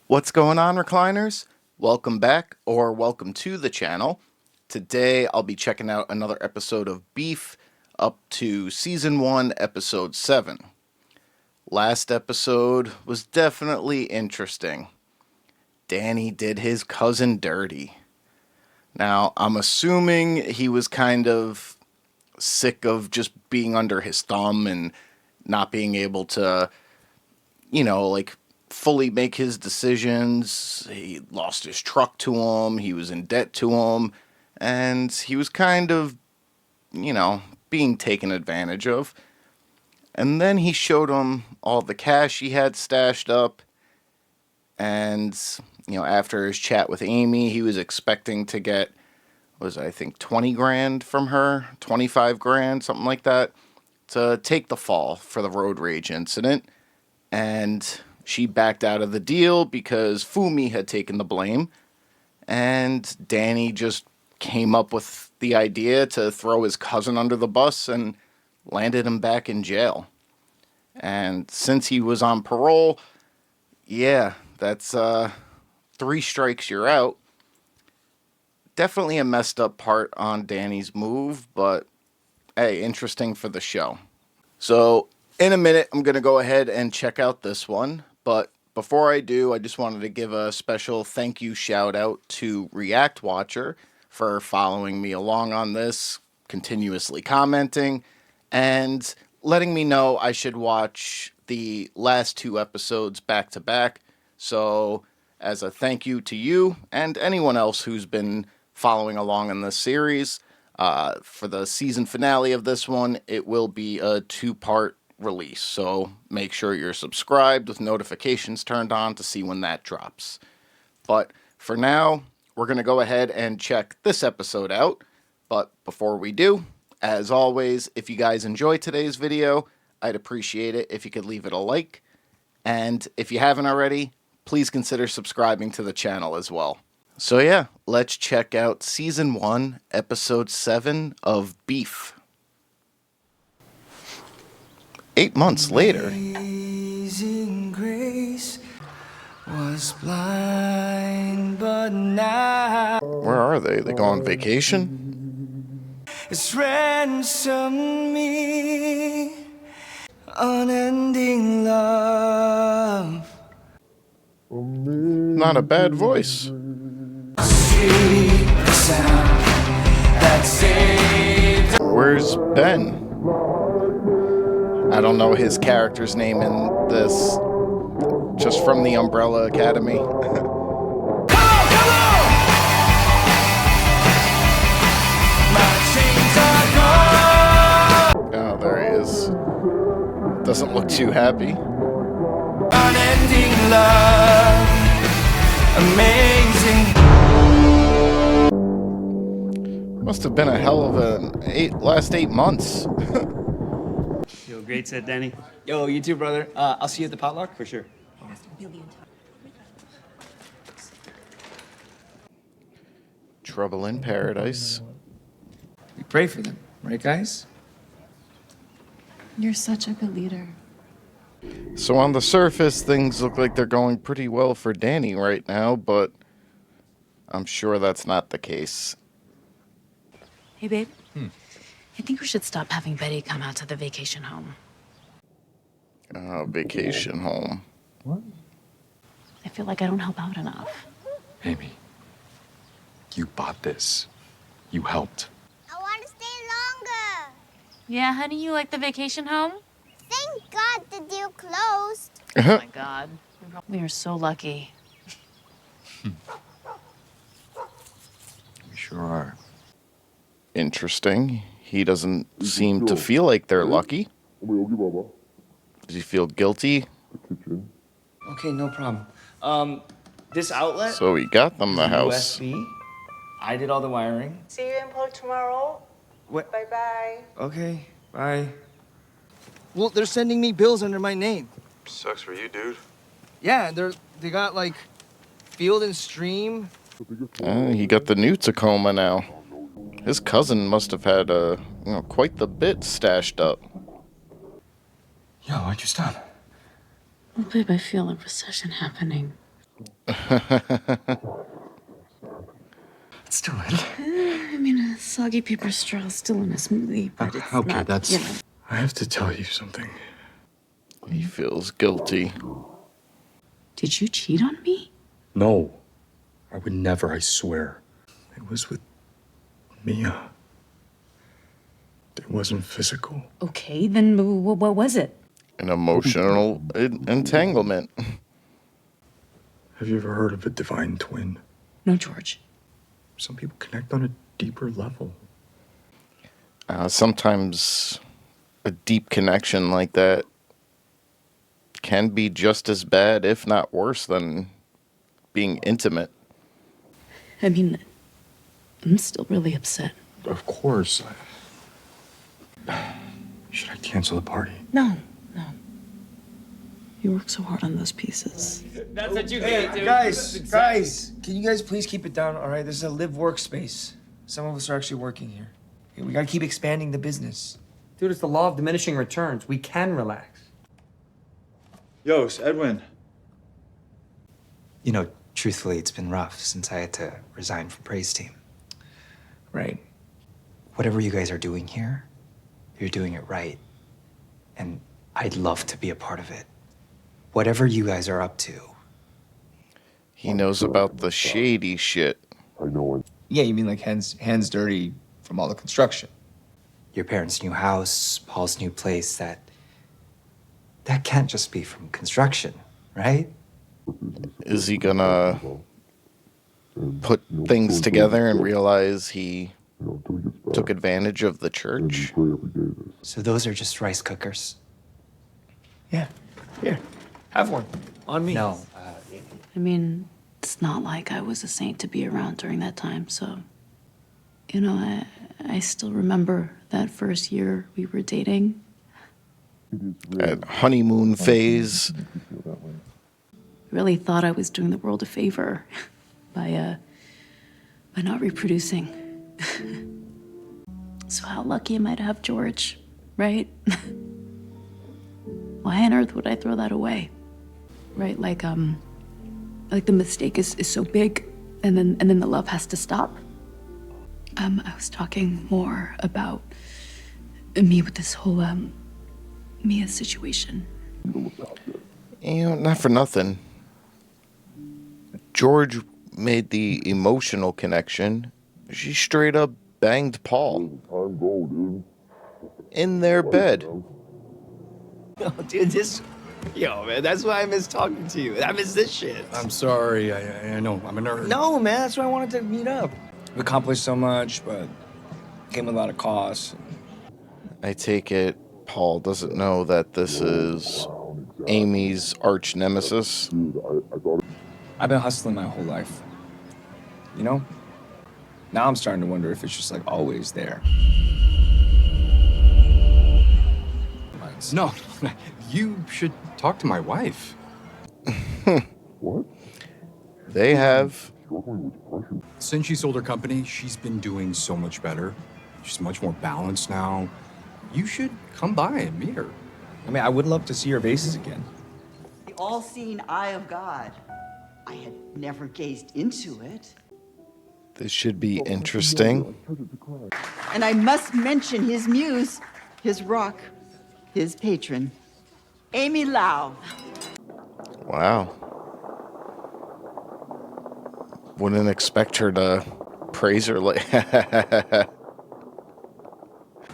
What's going on, recliners? Welcome back, or welcome to the channel. Today I'll be checking out another episode of Beef up to Season 1, Episode 7. Last episode was definitely interesting. Danny did his cousin dirty. Now, I'm assuming he was kind of sick of just being under his thumb and not being able to, fully make his decisions. He lost his truck to him, he was in debt to him, and he was kind of, being taken advantage of. And then he showed him all the cash he had stashed up, and, after his chat with Amy, he was expecting to get, I think 20 grand from her, 25 grand, something like that, to take the fall for the road rage incident. And she backed out of the deal because Fumi had taken the blame, and Danny just came up with the idea to throw his cousin under the bus and landed him back in jail. And since he was on parole, that's 3 strikes, you're out. Definitely a messed up part on Danny's move, but hey, interesting for the show. So in a minute, I'm going to go ahead and check out this one. But before I do, I just wanted to give a special thank you shout out to React Watcher for following me along on this, continuously commenting, and letting me know I should watch the last 2 episodes back to back. So as a thank you to you and anyone else who's been following along in this series, for the season finale of this one, it will be a 2-part release, so make sure you're subscribed with notifications turned on to see when that drops. But for now, we're going to go ahead and check this episode out. But before we do, as always, if you guys enjoy today's video, I'd appreciate it if you could leave it a like. And if you haven't already, please consider subscribing to the channel as well. So yeah, let's check out Season 1, Episode 7 of Beef. 8 months later. Amazing grace was blind, but now Where are they? They go on vacation? it's ransomed me. Unending love. Not a bad voice. Sweet sound that saved. Where's Ben? I don't know his character's name in this. Just from the Umbrella Academy. Oh, there he is. Doesn't look too happy. Unending love, amazing. Must have been a hell of a last 8 months. Yo, great set, Danny. Yo, you too, brother. I'll see you at the potluck. For sure. Trouble in Paradise. We pray for them, right, guys? You're such a good leader. So on the surface, things look like they're going pretty well for Danny right now, but I'm sure that's not the case. Hey, babe. I think we should stop having Betty come out to the vacation home. Vacation home. I feel like I don't help out enough. Amy, you bought this. You helped. I want to stay longer. Yeah, honey, you like the vacation home? Thank God the deal closed. Oh my God. We are so lucky. We sure are. Interesting. He doesn't seem to feel like they're lucky. Does he feel guilty? Okay, no problem. This outlet. So he got them the house. USB. I did all the wiring. See you in Paul tomorrow. What? Bye-bye. Okay, bye. Well, they're sending me bills under my name. Sucks for you, dude. Yeah, they got like Field and Stream. He got the new Tacoma now. His cousin must have had quite the bit stashed up. Yo, why'd you stop? Oh, babe, I feel a recession happening. Let's do it. I mean, a soggy paper straw is still in a smoothie, but it's Okay, not, that's. you know. I have to tell you something. He feels guilty. Did you cheat on me? No, I would never, I swear. It was with Mia. It wasn't physical. Okay, then what was it? An emotional entanglement. Have you ever heard of a divine twin? No, George. Some people connect on a deeper level. Sometimes a deep connection like that can be just as bad, if not worse, than being intimate. I mean, I'm still really upset. Of course. Should I cancel the party? No. You worked so hard on those pieces. Hey, guys, can you guys please keep it down, all right? This is a live workspace. Some of us are actually working here. Okay, we gotta keep expanding the business. Dude, it's the law of diminishing returns. We can relax. Yo, it's Edwin. You know, truthfully, it's been rough since I had to resign from Praise Team. Right. Whatever you guys are doing here, you're doing it right. And I'd love to be a part of it. Whatever you guys are up to. He knows about the shady shit. Yeah, you mean like hands dirty from all the construction? Your parents' new house, Paul's new place, that can't just be from construction, right? Is he gonna put things together and realize he took advantage of the church? So those are just rice cookers? Yeah. Here, have one. On me. No. I mean, it's not like I was a saint to be around during that time, so, you know, I still remember that first year we were dating. At honeymoon phase. Really thought I was doing the world a favor by not reproducing. So how lucky am I to have George, right? Why on earth would I throw that away? Right, like the mistake is so big, and then the love has to stop. I was talking more about me with this whole Mia situation. You know, not for nothing. George made the emotional connection. She straight up banged Paul. In their bed. Oh, dude, yo, man, that's why I miss talking to you. I miss this shit. I'm sorry. I know. I'm a nerd. No, man, that's why I wanted to meet up. We've accomplished so much, but came with a lot of costs. I take it Paul doesn't know that this is Amy's arch nemesis. I've been hustling my whole life. You know? Now I'm starting to wonder if it's just like always there. No, you should talk to my wife. They have. Since she sold her company, she's been doing so much better. She's much more balanced now. You should come by and meet her. I mean, I would love to see your faces again. The all-seeing eye of God. I had never gazed into it. This should be interesting. And I must mention his muse, his rock, his patron, Amy Lau. Wow. Wouldn't expect her to praise her like.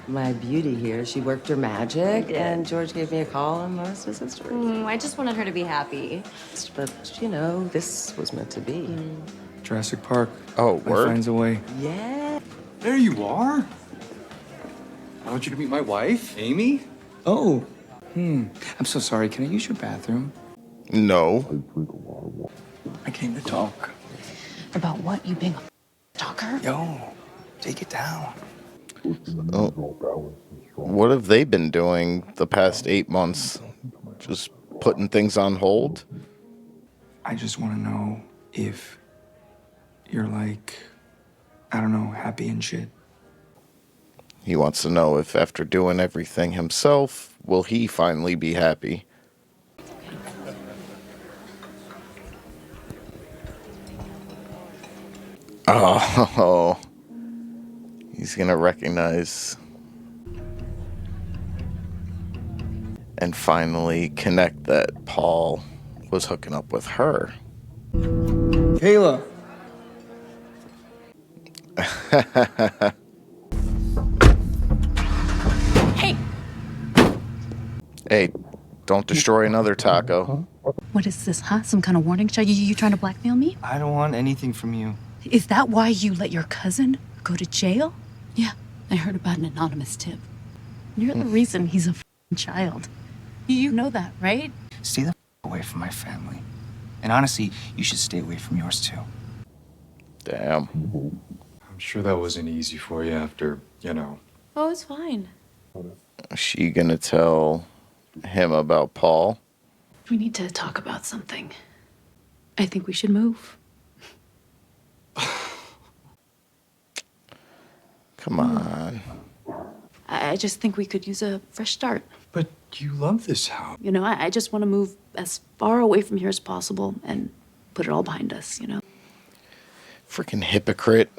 My beauty here, she worked her magic, and George gave me a call, and most is history. I just wanted her to be happy. But, you know, this was meant to be. Jurassic Park. Oh, Life word? finds a way. Yeah. There you are. I want you to meet my wife, Amy. Oh. I'm so sorry. Can I use your bathroom? No. I came to talk. About what? You being a stalker? Yo, take it down. Oh. What have they been doing the past 8 months? Just putting things on hold? I just want to know if you're like, I don't know, happy and shit. He wants to know if after doing everything himself, will he finally be happy? Oh, he's gonna recognize and finally connect that Paul was hooking up with her. Kayla. Hey, Hey, don't destroy another taco. what is this, huh? Some kind of warning shot? You trying to blackmail me? I don't want anything from you. Is that why you let your cousin go to jail? Yeah, I heard about an anonymous tip. You're the reason he's a f***ing child. You know that, right? Stay the away from my family. And honestly, you should stay away from yours too. Damn. I'm sure that wasn't easy for you after, Oh, it's fine. Is she gonna tell him about Paul? We need to talk about something. I think we should move. Come on. I just think we could use a fresh start. But you love this house. You know, I just want to move as far away from here as possible and put it all behind us, you know? Freaking hypocrite.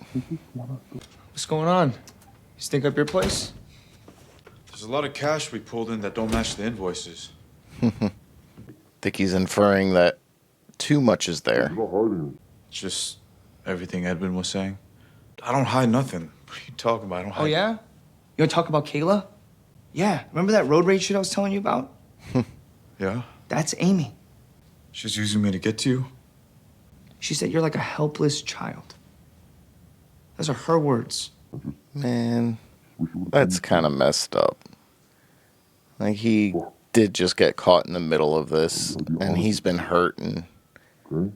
What's going on? You stink up your place? There's a lot of cash we pulled in that don't match the invoices. Think he's inferring that too much is there. Just everything Edwin was saying. I don't hide nothing. What are you talking about? I don't hide. Oh, yeah? You wanna talk about Kayla? Yeah, remember that road rage shit I was telling you about? Yeah? That's Amy. She's using me to get to you? She said you're like a helpless child. Those are her words. Man, that's kind of messed up. Like, he did just get caught in the middle of this, and he's been hurting. You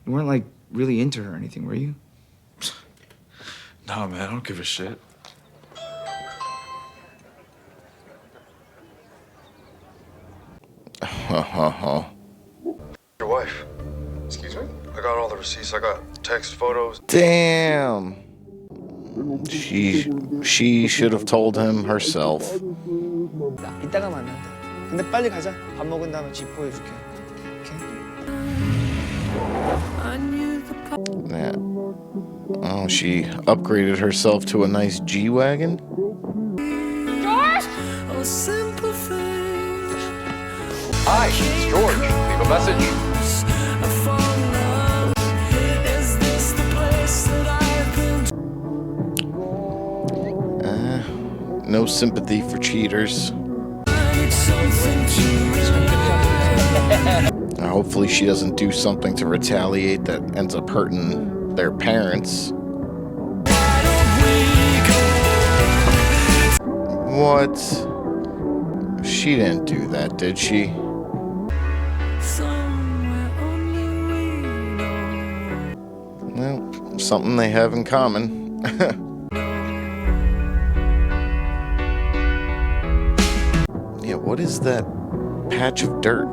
weren't like really into her or anything, were you? Nah, man, I don't give a shit. Your wife. Excuse me? I got all the receipts. I got text, photos. Damn. She should have told him herself. 이따가 만난다. 근데 빨리 가자. 밥 먹은 다음에 집 보여줄게. Yeah. Oh, she upgraded herself to a nice G-Wagon? Hi, it's George. Leave a message. No sympathy for cheaters. Hopefully she doesn't do something to retaliate that ends up hurting their parents. What? She didn't do that, did she? Well, something they have in common. Yeah, what is that patch of dirt?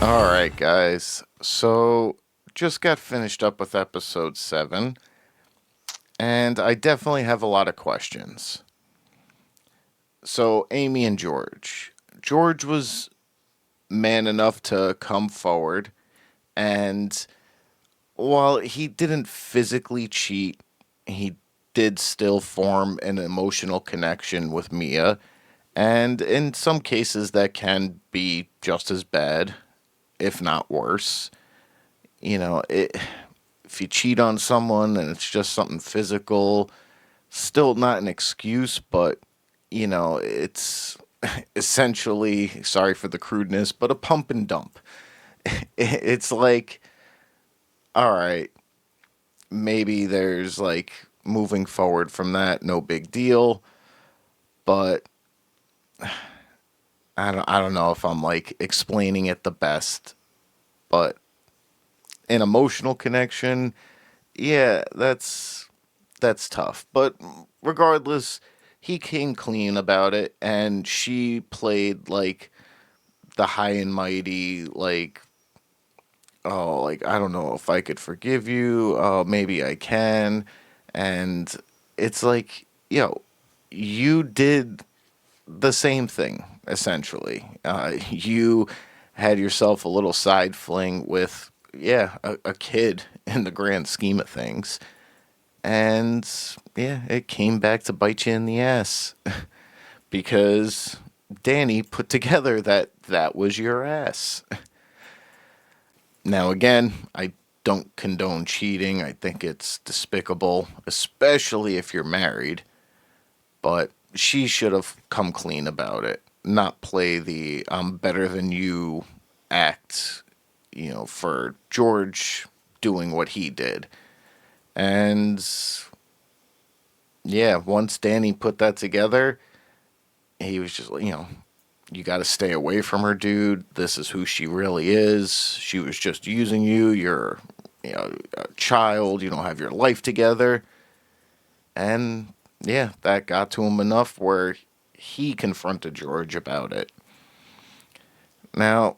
Alright, guys. So, just got finished up with episode 7. And I definitely have a lot of questions. So, Amy and George. George was man enough to come forward. And while he didn't physically cheat, he did still form an emotional connection with Mia. And in some cases, that can be just as bad, if not worse. You know, if you cheat on someone and it's just something physical, still not an excuse, but, you know, it's essentially, sorry for the crudeness, but a pump and dump. It's like, all right, maybe there's like moving forward from that, no big deal, but I don't know if I'm like explaining it the best, but an emotional connection, yeah, that's tough. But regardless, he came clean about it, and she played like the high and mighty, like, oh, like, I don't know if I could forgive you, maybe I can. And it's like, yo, you did the same thing, essentially. You had yourself a little side fling with yeah, a kid in the grand scheme of things. And yeah, it came back to bite you in the ass because Danny put together that was your ass. Now, again, I don't condone cheating. I think it's despicable, especially if you're married. But she should have come clean about it, not play the I'm better than you act, for George doing what he did. And yeah, once Danny put that together, he was just, you got to stay away from her, dude. This is who she really is. She was just using you. You're, a child. You don't have your life together. And yeah, that got to him enough where he confronted George about it. Now,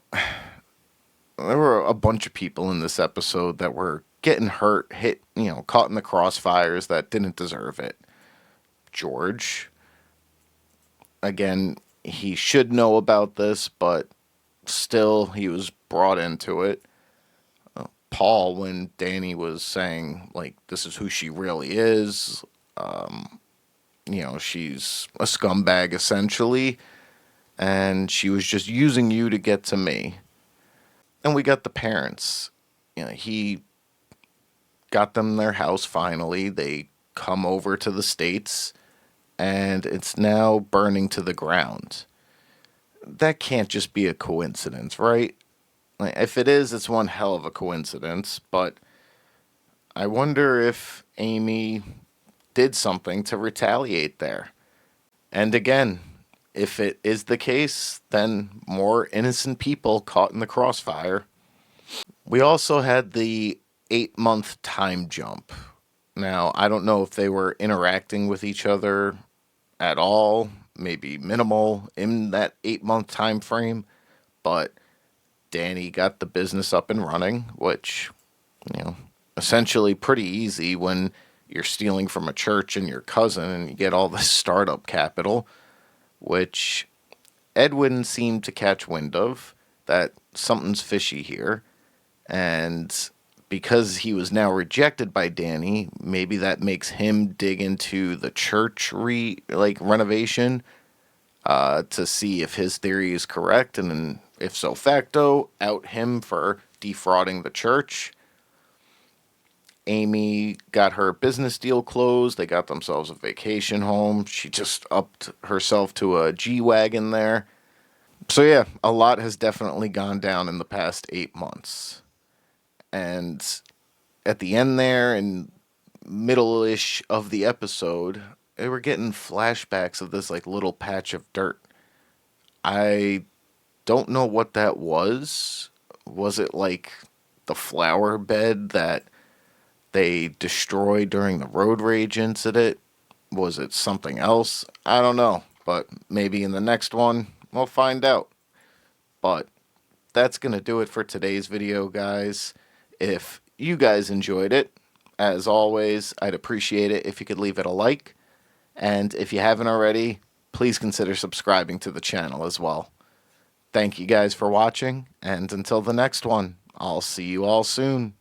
there were a bunch of people in this episode that were getting hurt, hit, caught in the crossfires that didn't deserve it. George, again, he should know about this, but still, he was brought into it. Paul, when Danny was saying, like, this is who she really is, she's a scumbag, essentially, and she was just using you to get to me. And we got the parents. He got them their house finally. They come over to the States, and it's now burning to the ground. That can't just be a coincidence, right? Like, if it is, it's one hell of a coincidence, but I wonder if Amy did something to retaliate there. And again, if it is the case, then more innocent people caught in the crossfire. We also had the 8-month time jump. Now, I don't know if they were interacting with each other at all, maybe minimal in that 8-month time frame, but Danny got the business up and running, which, essentially pretty easy when you're stealing from a church and your cousin and you get all this startup capital, which Edwin seemed to catch wind of, that something's fishy here. And because he was now rejected by Danny, maybe that makes him dig into the church renovation to see if his theory is correct, and then if so facto, out him for defrauding the church. Amy got her business deal closed. They got themselves a vacation home. She just upped herself to a G-Wagon there. So yeah, a lot has definitely gone down in the past 8 months. And at the end there, and middle-ish of the episode, they were getting flashbacks of this little patch of dirt. I don't know what that was. Was it the flower bed that they destroyed during the road rage incident? Was it something else? I don't know, but maybe in the next one we'll find out. But that's gonna do it for today's video, guys. If you guys enjoyed it, as always, I'd appreciate it if you could leave it a like, and if you haven't already, please consider subscribing to the channel as well. Thank you guys for watching, and until the next one, I'll see you all soon.